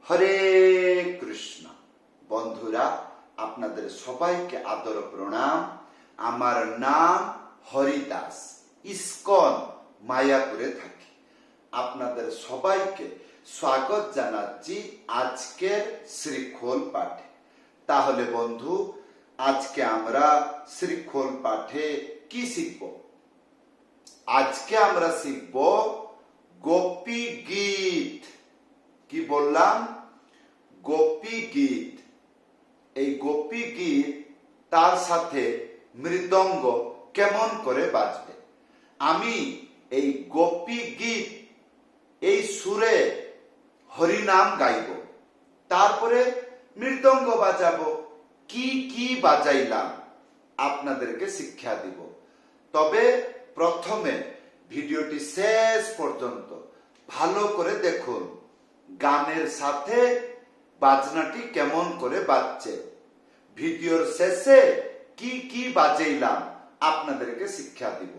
হরে কৃষ্ণ। বন্ধুরা, আপনাদের সবাইকে আদর প্রণাম। আমার নাম হরিদাস, ইস্কন মায়াপুরে থাকি। আপনাদের সবাইকে স্বাগত জানাচ্ছি আজকের শ্রীখোল পাঠে। তাহলে বন্ধু, আজকে আমরা শ্রীখোল পাঠে কি শিখব? আজকে আমরা শিখব গোপী গীত। কি বললাম? গোপী গীত। এই গোপী গীত তার সাথে মৃদঙ্গ কেমন করে বাজবে। আমি এই গোপী গীত এই সুরে হরিনাম গাইব, তারপরে মৃদঙ্গ বাজাবো। কি কি বাজাইলাম আপনাদেরকে শিক্ষা দিব। তবে প্রথমে ভিডিওটি শেষ পর্যন্ত ভালো করে দেখুন, গানের সাথে বাজনাটি কেমন করে বাজছে। ভিডিওর শেষে কি কি বাজাইলাম আপনাদেরকে শিক্ষা দিব।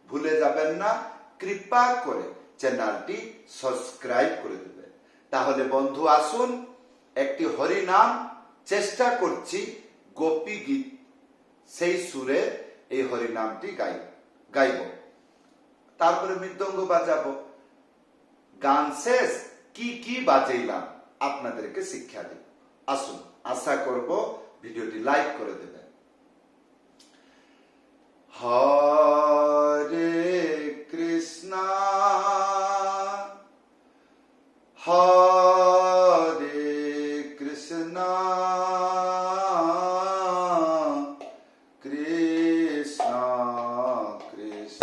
ভুলে যাবেন না, কৃপা করে চ্যানেলটি সাবস্ক্রাইব করে দেবেন। তাহলে বন্ধু আসুন, একটি হরিনাম চেষ্টা করছি গোপী গীত, সেই সুরে এই হরিনামটি গাইব, তারপরে মৃদঙ্গ বাজাবো। গান শেষ কি কি বাজাইলাম আপনাদেরকে শিক্ষা দিব। আসুন, আশা করব ভিডিওটি লাইক করে দেবেন। হরে কৃষ্ণ হরে কৃষ্ণ কৃষ্ণ কৃষ্ণ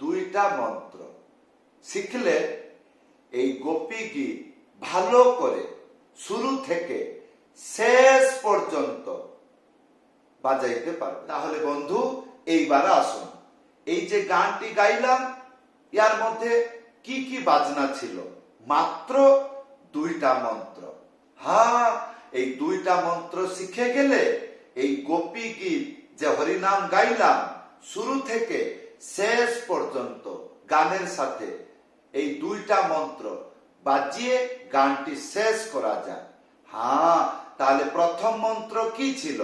দুইটা মন্ত্র শিখলে এই গোপী গীত ভালো করে শুরু থেকে শেষ পর্যন্ত বাজাইতে পারবে। তাহলে বন্ধু এইবার আসুন, এই যে গানটি গাইলাম ইয়ার মধ্যে কি কি বাজনা ছিল? মাত্র দুইটা মন্ত্র। হ্যাঁ, এই দুইটা মন্ত্র শিখে গেলে এই গোপী গীত যে হরিনাম গাইলাম শুরু থেকে শেষ পর্যন্ত গানের সাথে এই দুইটা মন্ত্র বাজিয়ে গানটি শেষ করা যায়। হ্যাঁ, তাহলে প্রথম মন্ত্র কি ছিল,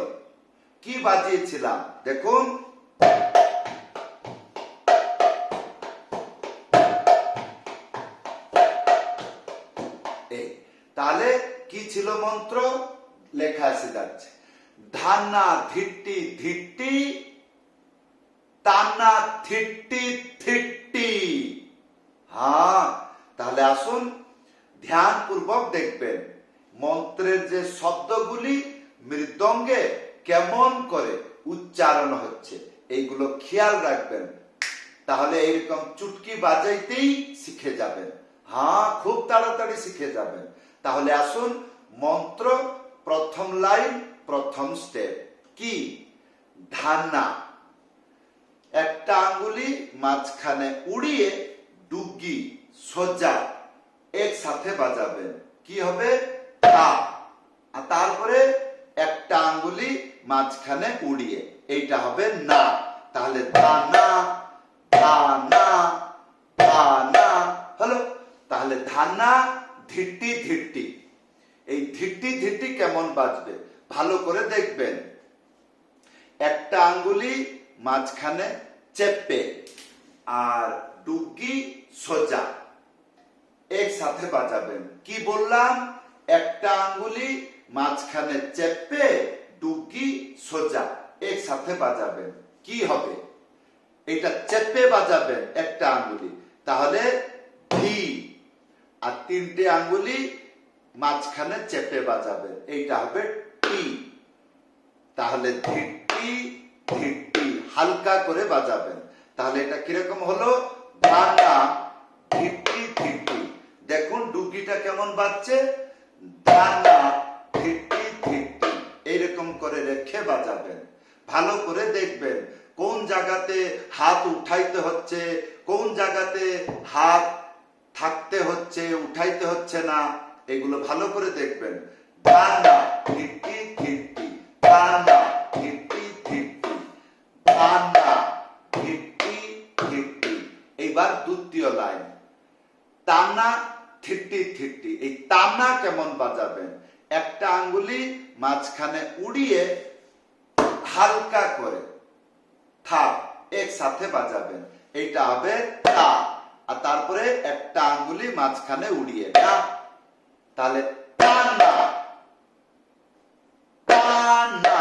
কি বাজিয়েছিলাম দেখুন। তাহলে কি ছিল মন্ত্র? লেখা এসে যাচ্ছে, ধান্না ধিট্টি ধিট্টি তান্না থিট্টি থিট্টি। হ্যাঁ, তাহলে আসুন ধ্যান পূর্বক দেখবেন মন্ত্রের যে শব্দগুলি মৃদঙ্গে কেমন করে উচ্চারণ হচ্ছে, এইগুলো খেয়াল রাখবেন। তাহলে এইরকম চুটকি বাজাইতেই শিখে যাবেন। হ্যাঁ, খুব তাড়াতাড়ি শিখে যাবেন। তাহলে আসুন মন্ত্র প্রথম লাইন প্রথম স্টেপ কি? ধান্না, একটা আঙ্গুলি মাঝখানে উড়িয়ে ডুগি সোজা একসাথে বাজাবেন, কি হবে? তা। আর তারপরে একটা আঙ্গুলি মাঝখানে উড়িয়ে, এইটা হবে না। তাহলে ধানা ধানা ধানা হলো। তাহলে ধানা ধিট্টি ধিট্টি। এই ধিট্টি ধিট্টি কেমন বাজবে ভালো করে দেখবেন। একটা আঙ্গুলি মাঝখানে চেপে আর ডুগি সোজা একসাথে বাজাবেন। কি বললাম? একটা আঙ্গুলি মাঝখানে চেপে ডুগি সোজা একসাথে বাজাবেন, কি হবে? এটা চেপে বাজাবেন একটা আঙ্গুলি, তাহলে ধি। আর তিনটে আঙ্গুলি মাঝখানে চেপে বাজাবেন, এইটা হবে টি। তাহলে ধিট্টি ধিট্টি হালকা করে বাজাবেন। তাহলে এটা কিরকম হলো? ধানা ধিট্টি ধিট্টি। দেখুন ডুগিটা কেমন বাজছে, ধানা ধিট্টি ধিট্টি। এইরকম করে রেখে বাজাবেন। ভালো করে দেখবেন কোন জায়গাতে হাত উঠাইতে হচ্ছে, কোন জায়গাতে হাত থাকতে হচ্ছে, উঠাইতে হচ্ছে না, এগুলো ভালো করে দেখবেন। ধানা ধিট্টি ধিট্টি, ধানা ধিট্টি ধিট্টি, ধানা ধিট্টি ধিট্টি। এইবার দ্বিতীয় লাইন, তানা থিট্টি থিট্টি। এই তানা কেমন বাজাবেন? একটা আঙ্গুলি মাঝখানে উড়িয়ে হালকা করে থাপ একসাথে বাজাবেন, এইটা হবে তা। আর তারপরে একটা আঙ্গুলি মাঝখানে উড়িয়ে না, তাহলে তানা তানা।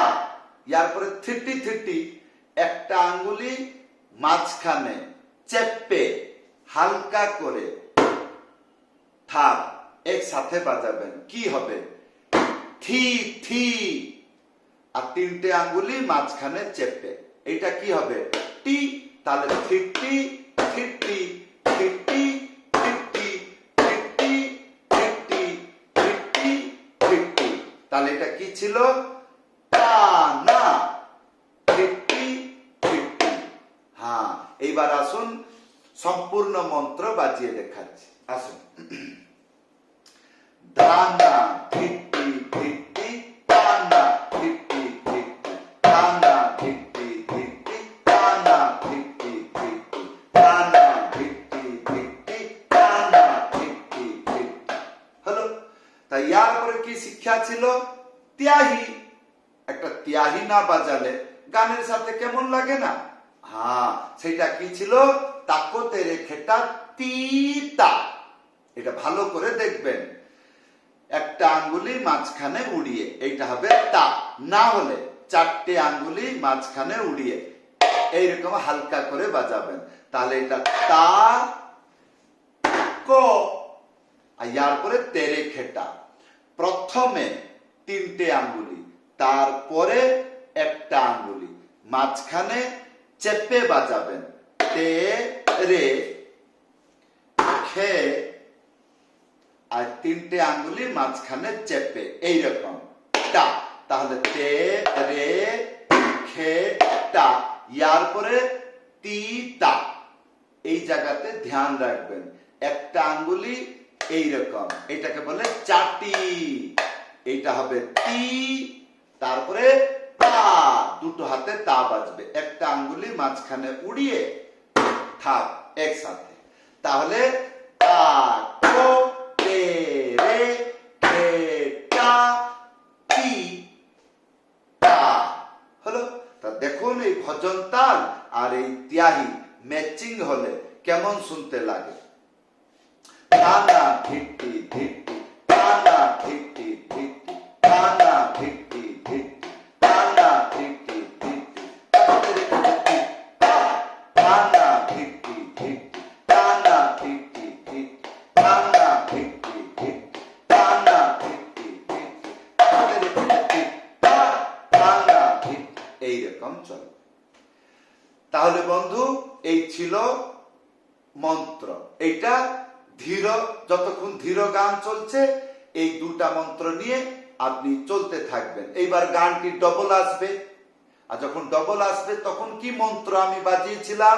ইয়ার পরে থিট্টি থিট্টি, একটা আঙ্গুলি মাঝখানে চেপে হালকা করে থাপ একসাথে বাজাবেন, কি হবে? থি থি। আর তিনটে আঙ্গুলি মাঝখানে চেপে, এটা কি হবে? টি। তাহলে থিট্টি থিট্টি থিট্টি থিট্টি থিট্টি থিট্টি থিট্টি থিট্টি। তাহলে এটা কি ছিল? তানা থিট্টি থিট্টি। হ্যাঁ, এইবার আসুন সম্পূর্ণ মন্ত্র বাজিয়ে দেখাচ্ছি। আসুন, ধানা ধিট্টি ধিট্টি তানা ধিট্টি ধিট্টি, তানা ধিট্টি ধিট্টি তানা ধিট্টি ধিট্টি, তানা ধিট্টি ধিট্টি তানা ধিট্টি ধিট্টি। হলো। তাই ইয়ার পরে কি শিক্ষা ছিল? ত্যাহি। একটা ত্যাহি না বাজালে গানের সাথে কেমন লাগে না? হ্যাঁ, সেটা কি ছিল? তাকো তেরে খেটা তিতা। এটা ভালো করে দেখবেন। একটা আঙ্গুলি মাঝখানে উড়িয়ে, এইটা হবে তা। না হলে চারটে আঙ্গুলি মাঝখানে উড়িয়ে এইরকম হালকা করে বাজাবেন, তাহলে এটা তা কো। আর ইয়ার পরে তেরে খেটা, প্রথমে তিনটে আঙ্গুলি, তারপরে একটা আঙ্গুলি মাঝখানে চেপে বাজাবেন, তে রে খে আর 3টে আঙ্গুলি মাঝখানে চেপে এইরকম টা, তাহলে তে রে খে টা, ইয়ার পরে তি তা। এই জায়গাতে ধ্যান রাখবেন, একটা আঙ্গুলি এইরকম, এটাকে বলে চাটি, এইটা হবে তি, তারপরে তা, দুটো হাতে তা বাজবে, একটা আঙ্গুলি মাঝখানে উড়িয়ে থাক একসাথে। তাহলে তা তো তে রে খে টা তি তা হলো। তা দেখুন এই ভজন তাল আর এই ত্যাহি ম্যাচিং হলে কেমন শুনতে লাগে। টানা ধিটি ধিটি, টানা ধিটি ধিটি, টানা ধিটি ধিটি, টানা ধিটি ধিটি, টানা ধিটি ধিটি, টানা ধিটি ধিটি, টানা ধিটি ধিটি, টানা ধিটি ধিটি, টানা ধিটি, এইরকম চলে। তাহলে বন্ধু এই ছিল মন্ত্র। এইটা ধীর, যতক্ষণ ধীর গান চলছে এই দুটা মন্ত্র নিয়ে আপনি চলতে থাকবেন। এইবার গানটি ডবল আসবে, আর যখন ডবল আসবে তখন কি মন্ত্র আমি বাজিয়েছিলাম?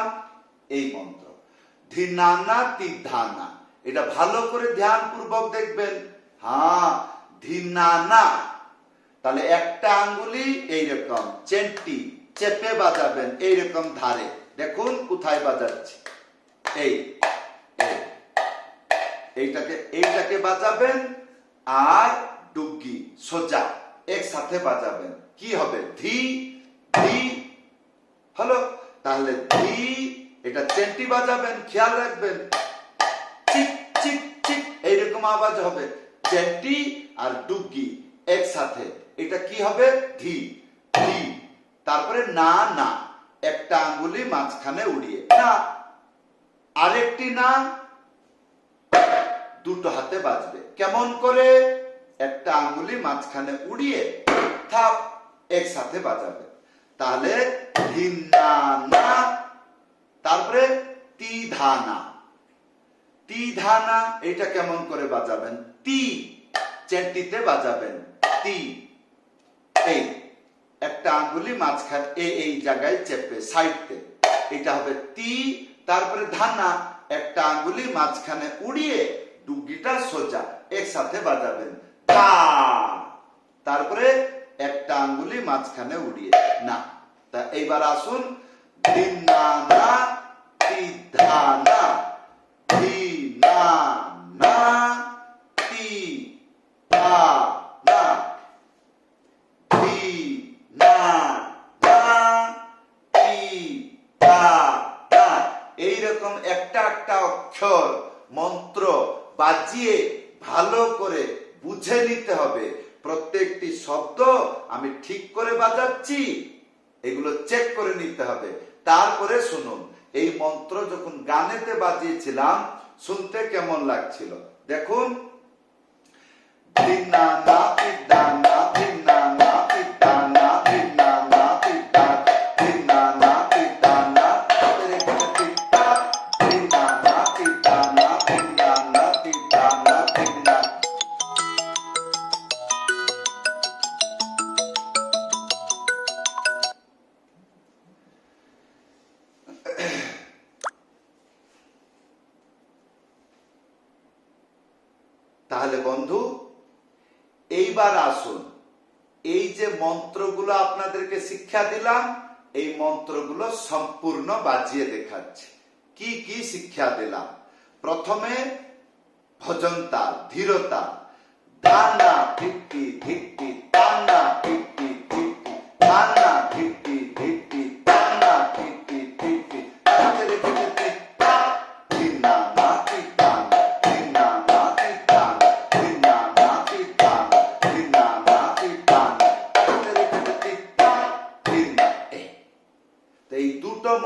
এই মন্ত্র ধিনানা তিধানা। এটা ভালো করে ধ্যান পূর্বক দেখবেন। হ্যাঁ, ধিনানা, তাহলে একটা আঙ্গুলি এইরকম চেন্টি চেপে বাজাবেন, এইরকম ধারে, দেখুন কোথায় বাজাচ্ছি, এই এইটাকে বাজাবেন, আর ডুগি সোজা একসাথে বাজাবেন, কি হবে? ধি ধি হলো। তাহলে ধি, এটা চেন্টি বাজাবেন, খেয়াল রাখবেন, চিক চিক চিক এইরকম আওয়াজ হবে, চেন্টি আর ডুগি একসাথে, এটা কি হবে? ধি ধি। তারপরে না না, একটা আঙ্গুলি মাঝখানে উড়িয়ে না, আরেকটি না, দুটো হাতে বাজবে। কেমন করে? একটা আঙ্গুলি মাঝখানে উড়িয়ে থাপ একসাথে বাজাবে। তাহলে ধিনা না, তারপরে তি ধানা, তি ধানা, এটা কেমন করে বাজাবেন? তি চেন্টিতে বাজাবেন, তি, এই একটা আঙ্গুলি মাঝখানে এই জায়গায় চেপে সাইডতে, এটা হবে তি, তারপরে ধানা, একটা আঙ্গুলি মাঝখানে উড়িয়ে ডুগিটা সোজা একসাথে বাজাবেন, ধা, তারপরে একটা আঙ্গুলি মাঝখানে উড়িয়ে না। তা এইবার আসুন, ধিনানা তিধানা, ধিনানা তিধানা, এইরকম একটা একটা অক্ষর মন্ত্র বাজিয়ে ভালো করে বুঝে নিতে হবে। প্রত্যেকটি শব্দ আমি ঠিক করে বাজাচ্ছি, এগুলো চেক করে নিতে হবে। তারপরে শুনুন, এই মন্ত্র যখন গানেতে বাজিয়েছিলাম শুনতে কেমন লাগছিল দেখুন। ধিনানা তিধানা, ধিনানা তিধানা, ধিনানা তিধানা, ধিনানা তিধানা, ধিনানা তিধানা, ধিনানা তিধানা, ধিনা। তাহলে বন্ধু এইবার আসুন, এই যে মন্ত্রগুলো আপনাদেরকে শিক্ষা দিলাম, এই মন্ত্রগুলো সম্পূর্ণ বাজিয়ে দেখাচ্ছি। কি কি শিক্ষা দিলাম? প্রথমে ভজন তাল, ধীরতা, ধানা ধিক্কি ধিক্কি, তানা ধিক্কি ধিক্কি, ধানা ধিক্কি ধিক্কি, তানা ধিক্কি ধিক্কি,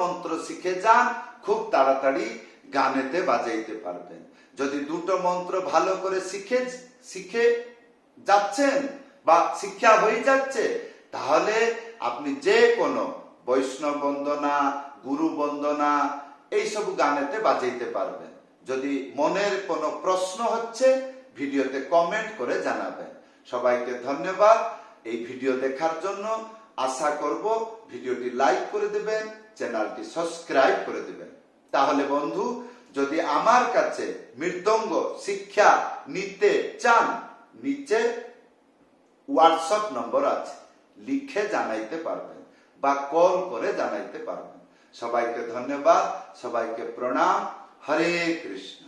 মন্ত্র শিখে যান, খুব তাড়াতাড়ি গানেতে বাজাইতে পারবেন। যদি দুটো মন্ত্র ভালো করে শিখে যাচ্ছেন বা শিক্ষা হয়ে যাচ্ছে, তাহলে আপনি যে কোনো বৈষ্ণব বন্দনা, গুরু বন্দনা, এইসব গানেতে বাজাইতে পারবেন। যদি মনের কোনো প্রশ্ন হচ্ছে ভিডিওতে কমেন্ট করে জানাবেন। সবাইকে ধন্যবাদ এই ভিডিও দেখার জন্য। আশা করব ভিডিওটি লাইক করে দেবেন, চ্যানেলটি সাবস্ক্রাইব করে দেবেন। তাহলে বন্ধু, যদি আমার কাছে মৃদঙ্গ শিক্ষা নিতে চান, নিচে হোয়াটসঅ্যাপ নম্বর আছে, লিখে জানাইতে পারবেন বা কল করে জানাইতে পারবেন। সবাইকে ধন্যবাদ, সবাইকে প্রণাম। হরে কৃষ্ণ।